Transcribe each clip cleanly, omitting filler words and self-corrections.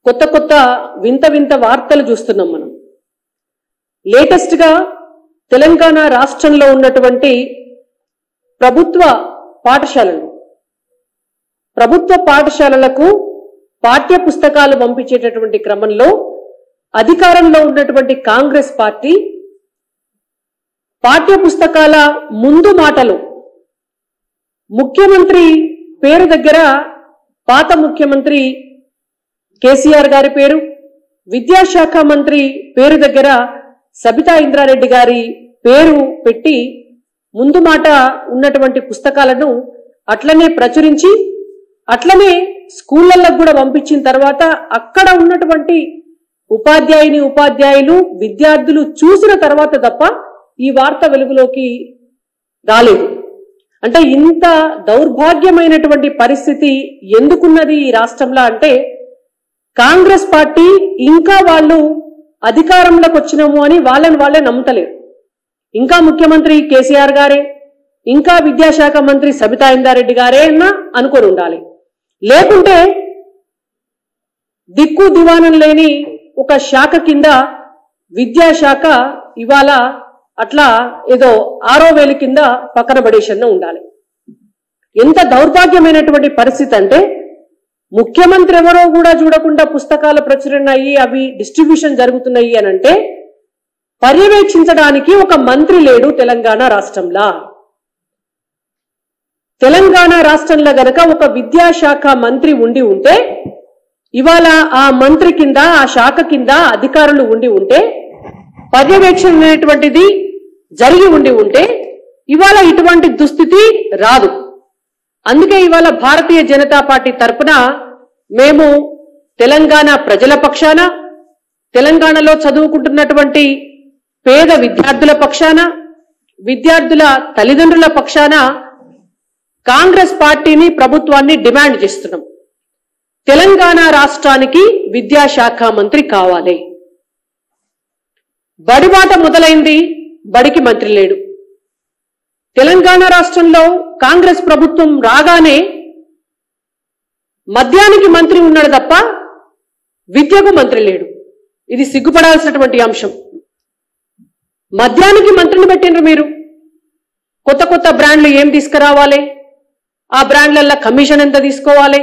కొత్త కొత్త వింత వింత వార్తలు చూస్తున్నాం మనం. లేటెస్ట్ గా తెలంగాణ రాష్ట్రంలో ఉన్నటువంటి ప్రభుత్వ పాఠశాలలకు పాఠ్య పుస్తకాలు పంపించేటటువంటి క్రమంలో అధికారంలో ఉన్నటువంటి కాంగ్రెస్ పార్టీ పాఠ్య పుస్తకాల ముందు మాటలు ముఖ్యమంత్రి పేరు దగ్గర పాత ముఖ్యమంత్రి కేసీఆర్ గారి పేరు, విద్యాశాఖ మంత్రి పేరు దగ్గర సబితా ఇంద్రారెడ్డి గారి పేరు పెట్టి ముందు మాట ఉన్నటువంటి పుస్తకాలను అట్లనే ప్రచురించి అట్లనే స్కూళ్ళలకు కూడా పంపించిన తర్వాత అక్కడ ఉన్నటువంటి ఉపాధ్యాయులు విద్యార్థులు చూసిన తర్వాత తప్ప ఈ వార్త వెలుగులోకి రాలేదు. అంటే ఇంత దౌర్భాగ్యమైనటువంటి పరిస్థితి ఎందుకున్నది ఈ రాష్ట్రంలో అంటే కాంగ్రెస్ పార్టీ ఇంకా వాళ్ళు అధికారంలోకి వచ్చినాము అని వాళ్ళే నమ్ముతలేరు. ఇంకా ముఖ్యమంత్రి కేసీఆర్ గారే, ఇంకా విద్యాశాఖ మంత్రి సబితా ఇంద్రారెడ్డి గారే అనుకొని ఉండాలి. లేకుంటే దిక్కు దివానం లేని ఒక శాఖ కింద విద్యాశాఖ ఇవాళ అట్లా ఏదో 6వ వేలు కింద పక్కన పడేసన్న ఉండాలి. ఎంత దౌర్భాగ్యమైనటువంటి పరిస్థితి అంటే ముఖ్యమంత్రి ఎవరో కూడా చూడకుండా పుస్తకాలు ప్రచురణ అయ్యి అవి డిస్ట్రిబ్యూషన్ జరుగుతున్నాయి అని అంటే పర్యవేక్షించడానికి ఒక మంత్రి లేడు తెలంగాణ రాష్ట్రంలో. తెలంగాణ రాష్ట్రంలో గనక ఒక విద్యాశాఖ మంత్రి ఉండి ఉంటే ఇవాళ ఆ మంత్రి కింద ఆ శాఖ కింద అధికారులు ఉండి ఉంటే పర్యవేక్షణ అనేటువంటిది జరిగి ఉండి ఉంటే ఇవాళ ఇటువంటి దుస్థితి రాదు. అందుకే ఇవాళ భారతీయ జనతా పార్టీ తరపున మేము తెలంగాణ ప్రజల పక్షాన, తెలంగాణలో చదువుకుంటున్నటువంటి పేద విద్యార్థుల పక్షాన, విద్యార్థుల తల్లిదండ్రుల పక్షాన కాంగ్రెస్ పార్టీని ప్రభుత్వాన్ని డిమాండ్ చేస్తున్నాం. తెలంగాణ రాష్ట్రానికి విద్యాశాఖ మంత్రి కావాలి. బడిబాట మొదలైంది, బడికి మంత్రి లేడు. తెలంగాణ రాష్ట్రంలో కాంగ్రెస్ ప్రభుత్వం రాగానే మద్యానికి మంత్రి ఉన్నాడు తప్ప విద్యకు మంత్రి లేడు. ఇది సిగ్గుపడాల్సినటువంటి అంశం. మద్యానికి మంత్రిని పెట్టిండ్రు మీరు. కొత్త కొత్త బ్రాండ్లు ఏం తీసుకురావాలి, ఆ బ్రాండ్లల్లో కమిషన్ ఎంత తీసుకోవాలి,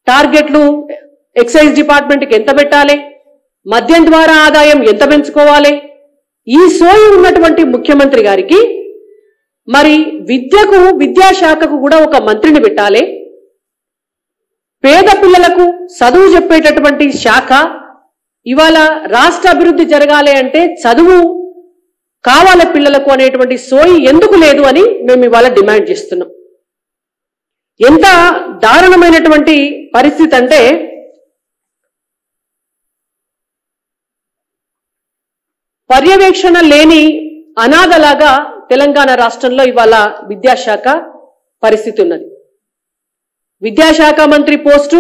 టార్గెట్లు ఎక్సైజ్ డిపార్ట్మెంట్కి ఎంత పెట్టాలి, మద్యం ద్వారా ఆదాయం ఎంత పెంచుకోవాలి, ఈ సోయి ఉన్నటువంటి ముఖ్యమంత్రి గారికి మరి విద్యకు విద్యాశాఖకు కూడా ఒక మంత్రిని పెట్టాలి. పేద పిల్లలకు చదువు చెప్పేటటువంటి శాఖ ఇవాళ రాష్ట్ర అభివృద్ధి జరగాలి అంటే చదువు కావాలి పిల్లలకు అనేటువంటి సోయి ఎందుకు లేదు అని మేము ఇవాళ డిమాండ్ చేస్తున్నాం. ఎంత దారుణమైనటువంటి పరిస్థితి అంటే పర్యవేక్షణ లేని అనాథలాగా తెలంగాణ రాష్ట్రంలో ఇవాళ విద్యాశాఖ పరిస్థితి ఉన్నది. విద్యాశాఖ మంత్రి పోస్టు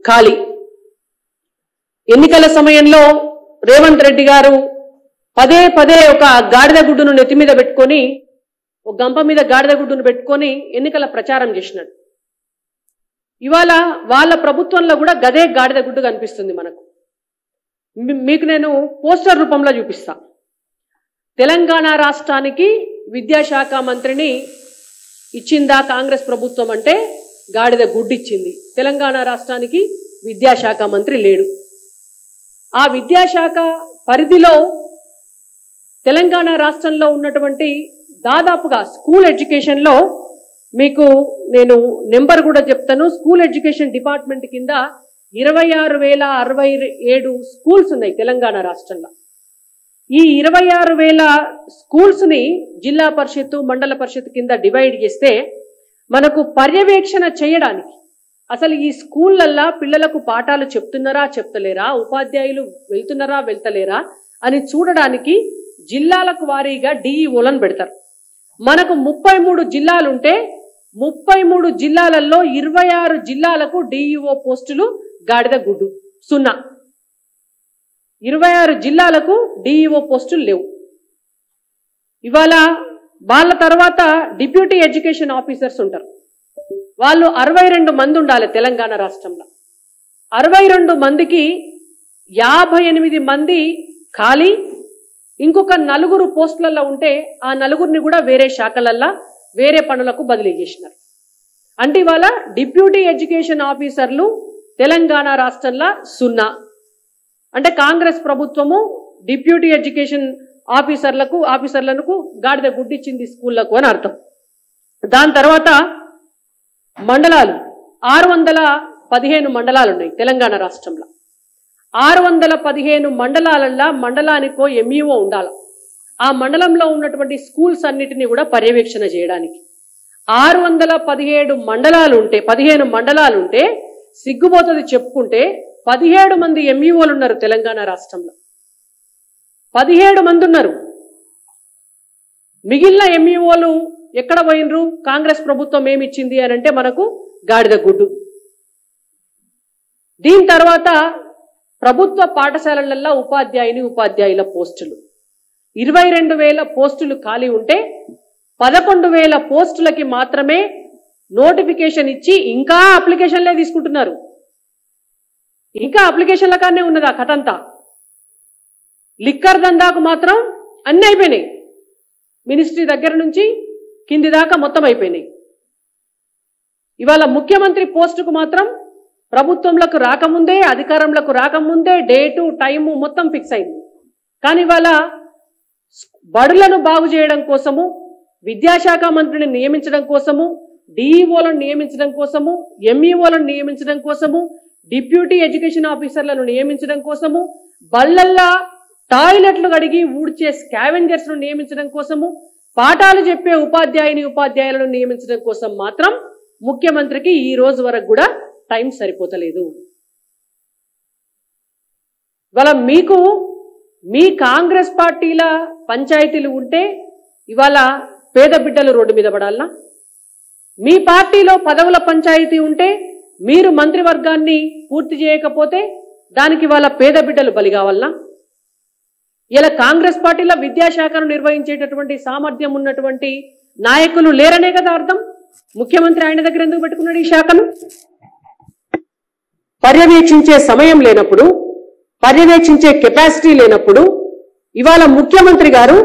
ఖాళీ. ఎన్నికల సమయంలో రేవంత్ రెడ్డి గారు పదే పదే ఒక గాడిద గుడ్డును నెత్తి మీద పెట్టుకొని, ఒక గంప మీద గాడిద గుడ్డును పెట్టుకొని ఎన్నికల ప్రచారం చేసినాడు. ఇవాళ వాళ్ళ ప్రభుత్వంలో కూడా గదే గాడిద గుడ్డు కనిపిస్తుంది మనకు. మీకు నేను పోస్టర్ రూపంలో చూపిస్తా. తెలంగాణ రాష్ట్రానికి విద్యాశాఖ మంత్రిని ఇచ్చిందా కాంగ్రెస్ ప్రభుత్వం అంటే గాడిద గుడ్డు ఇచ్చింది. తెలంగాణ రాష్ట్రానికి విద్యాశాఖ మంత్రి లేడు. ఆ విద్యాశాఖ పరిధిలో తెలంగాణ రాష్ట్రంలో ఉన్నటువంటి దాదాపుగా స్కూల్ ఎడ్యుకేషన్లో మీకు నేను నెంబర్ కూడా చెప్తాను. స్కూల్ ఎడ్యుకేషన్ డిపార్ట్మెంట్ కింద 26,067 స్కూల్స్ ఉన్నాయి తెలంగాణ రాష్ట్రంలో. ఈ 26,000 స్కూల్స్ ని జిల్లా పరిషత్, మండల పరిషత్ కింద డివైడ్ చేస్తే మనకు పర్యవేక్షణ చేయడానికి అసలు ఈ స్కూళ్ళల్లో పిల్లలకు పాఠాలు చెప్తున్నారా చెప్తలేరా, ఉపాధ్యాయులు వెళ్తున్నారా వెళ్తలేరా అని చూడడానికి జిల్లాలకు వారీగా డిఈఓలను పెడతారు. మనకు 33 జిల్లాలుంటే 33 జిల్లాలలో 26 జిల్లాలకు డిఈఓ పోస్టులు గాడిద గుడ్డు 0. 26 జిల్లాలకు డిఈఓ పోస్టులు లేవు. ఇవాళ వాళ్ళ తర్వాత డిప్యూటీ ఎడ్యుకేషన్ ఆఫీసర్స్ ఉంటారు. వాళ్ళు 62 మంది ఉండాలి తెలంగాణ రాష్ట్రంలో. 62 మందికి 58 మంది ఖాళీ, ఇంకొక 4 పోస్టులలో ఉంటే ఆ 4ని కూడా వేరే శాఖలల్లో వేరే పనులకు బదిలీ చేసినారు. అంటే ఇవాళ డిప్యూటీ ఎడ్యుకేషన్ ఆఫీసర్లు తెలంగాణ రాష్ట్రంలో 0. అంటే కాంగ్రెస్ ప్రభుత్వము డిప్యూటీ ఎడ్యుకేషన్ ఆఫీసర్లకు గాడిద గుడ్డిచ్చింది స్కూళ్లకు అని అర్థం. దాని తర్వాత మండలాలు 615 మండలాలు ఉన్నాయి తెలంగాణ రాష్ట్రంలో. 615 మండలాలలో మండలానికో ఎంఈఓ ఉండాలి. ఆ మండలంలో ఉన్నటువంటి స్కూల్స్ అన్నిటినీ కూడా పర్యవేక్షణ చేయడానికి 617 మండలాలు ఉంటే 15 మండలాలు ఉంటే సిగ్గుపోతుంది చెప్పుకుంటే 17 మంది ఎంఈఓలు ఉన్నారు తెలంగాణ రాష్ట్రంలో. 17 మంది ఉన్నారు. మిగిలిన ఎంఈఓలు ఎక్కడ పోయినరు? కాంగ్రెస్ ప్రభుత్వం ఏమిచ్చింది అని అంటే మనకు గాడిద గుడ్డు. దీని తర్వాత ప్రభుత్వ పాఠశాలలలో ఉపాధ్యాయుల పోస్టులు 22,000 పోస్టులు ఖాళీ ఉంటే 11,000 పోస్టులకి మాత్రమే నోటిఫికేషన్ ఇచ్చి ఇంకా అప్లికేషన్లే తీసుకుంటున్నారు. ఇంకా అప్లికేషన్ల కానే ఉన్నది ఆ కథ అంతా. లిక్కర్ దందాకు మాత్రం అన్ని అయిపోయినాయి. మినిస్ట్రీ దగ్గర నుంచి కింది దాకా మొత్తం అయిపోయినాయి. ఇవాళ ముఖ్యమంత్రి పోస్టుకు మాత్రం ప్రభుత్వంలోకి రాకముందే, అధికారంలోకి రాకముందే డేటు టైము మొత్తం ఫిక్స్ అయింది. కానీ ఇవాళ బడులను బాగు చేయడం కోసము, విద్యాశాఖ మంత్రిని నియమించడం కోసము, డిఈఓలను నియమించడం కోసము, ఎంఈఓలను నియమించడం కోసము, డిప్యూటీ ఎడ్యుకేషన్ ఆఫీసర్లను నియమించడం కోసము, బళ్ళల్లా టాయిలెట్లు కడిగి ఊడ్చే స్కావెంజర్స్ ను నియమించడం కోసము, పాఠాలు చెప్పే ఉపాధ్యాయులను నియమించడం కోసం మాత్రం ముఖ్యమంత్రికి ఈ రోజు వరకు కూడా టైం సరిపోతలేదు. ఇవాళ మీకు మీ కాంగ్రెస్ పార్టీల పంచాయతీలు ఉంటే ఇవాళ పేద బిడ్డలు రోడ్డు మీద పడాలనా? మీ పార్టీలో పదవుల పంచాయతీ ఉంటే మీరు మంత్రివర్గాన్ని పూర్తి చేయకపోతే దానికి వాళ్ళ పేద బిడ్డలు బలి కావాలనా? ఇలా కాంగ్రెస్ పార్టీలో విద్యాశాఖను నిర్వహించేటటువంటి సామర్థ్యం ఉన్నటువంటి నాయకులు లేరనే కదా అర్థం. ముఖ్యమంత్రి ఆయన దగ్గర ఎందుకు పెట్టుకున్నాడు ఈ శాఖను? పర్యవేక్షించే సమయం లేనప్పుడు, పర్యవేక్షించే కెపాసిటీ లేనప్పుడు ఇవాళ ముఖ్యమంత్రి గారు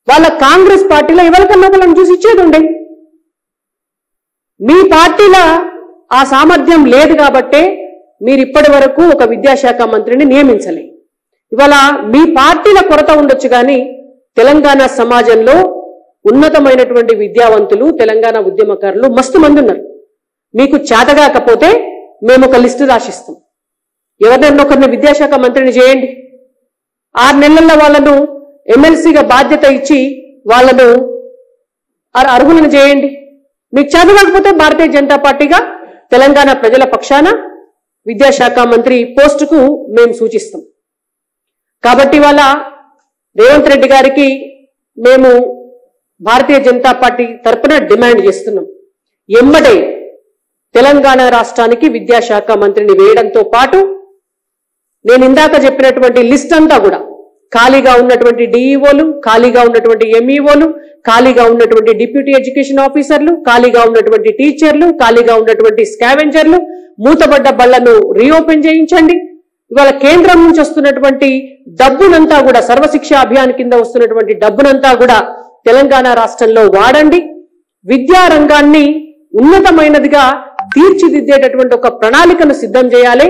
వాళ్ళ కాంగ్రెస్ పార్టీలో ఎవరికన్నా వాళ్ళని చూసి ఇచ్చేది ఉండే. మీ పార్టీలో ఆ సామర్థ్యం లేదు కాబట్టే మీరు ఇప్పటి వరకు ఒక విద్యాశాఖ మంత్రిని నియమించలే. ఇవాళ మీ పార్టీల కొరత ఉండొచ్చు కానీ తెలంగాణ సమాజంలో ఉన్నతమైనటువంటి విద్యావంతులు, తెలంగాణ ఉద్యమకారులు మస్తు మంది ఉన్నారు. మీకు చేతగాకపోతే మేము ఒక లిస్టు రాసిస్తాం. ఎవరినైనా ఒకరిని విద్యాశాఖ మంత్రిని చేయండి. 6 నెలల్లో వాళ్ళను ఎమ్మెల్సీగా బాధ్యత ఇచ్చి వాళ్ళను అర్హులను చేయండి. మీకు చేతగాకపోతే భారతీయ జనతా పార్టీగా తెలంగాణ ప్రజల పక్షాన విద్యాశాఖ మంత్రి పోస్టుకు మేము సూచిస్తాం. కాబట్టి వాళ్ళ రేవంత్ రెడ్డి గారికి మేము భారతీయ జనతా పార్టీ తరఫున డిమాండ్ చేస్తున్నాం. ఎమ్మడే తెలంగాణ రాష్ట్రానికి విద్యాశాఖ మంత్రిని వేయడంతో పాటు నేను ఇందాక చెప్పినటువంటి లిస్ట్ అంతా కూడా ఖాళీగా ఉన్నటువంటి డిఈఓలు, ఖాళీగా ఉన్నటువంటి ఎంఈఓలు, ఖాళీగా ఉన్నటువంటి డిప్యూటీ ఎడ్యుకేషన్ ఆఫీసర్లు, ఖాళీగా ఉన్నటువంటి టీచర్లు, ఖాళీగా ఉన్నటువంటి స్కావెంజర్లు, మూతబడ్డ బళ్లను రీఓపెన్ చేయించండి. ఇవాళ కేంద్రం నుంచి వస్తున్నటువంటి డబ్బునంతా కూడా సర్వశిక్ష అభియాన్ కింద వస్తున్నటువంటి డబ్బునంతా కూడా తెలంగాణ రాష్ట్రంలో వాడండి. విద్యా రంగాన్ని ఉన్నతమైనదిగా తీర్చిదిద్దేటటువంటి ఒక ప్రణాళికను సిద్ధం చేయాలి.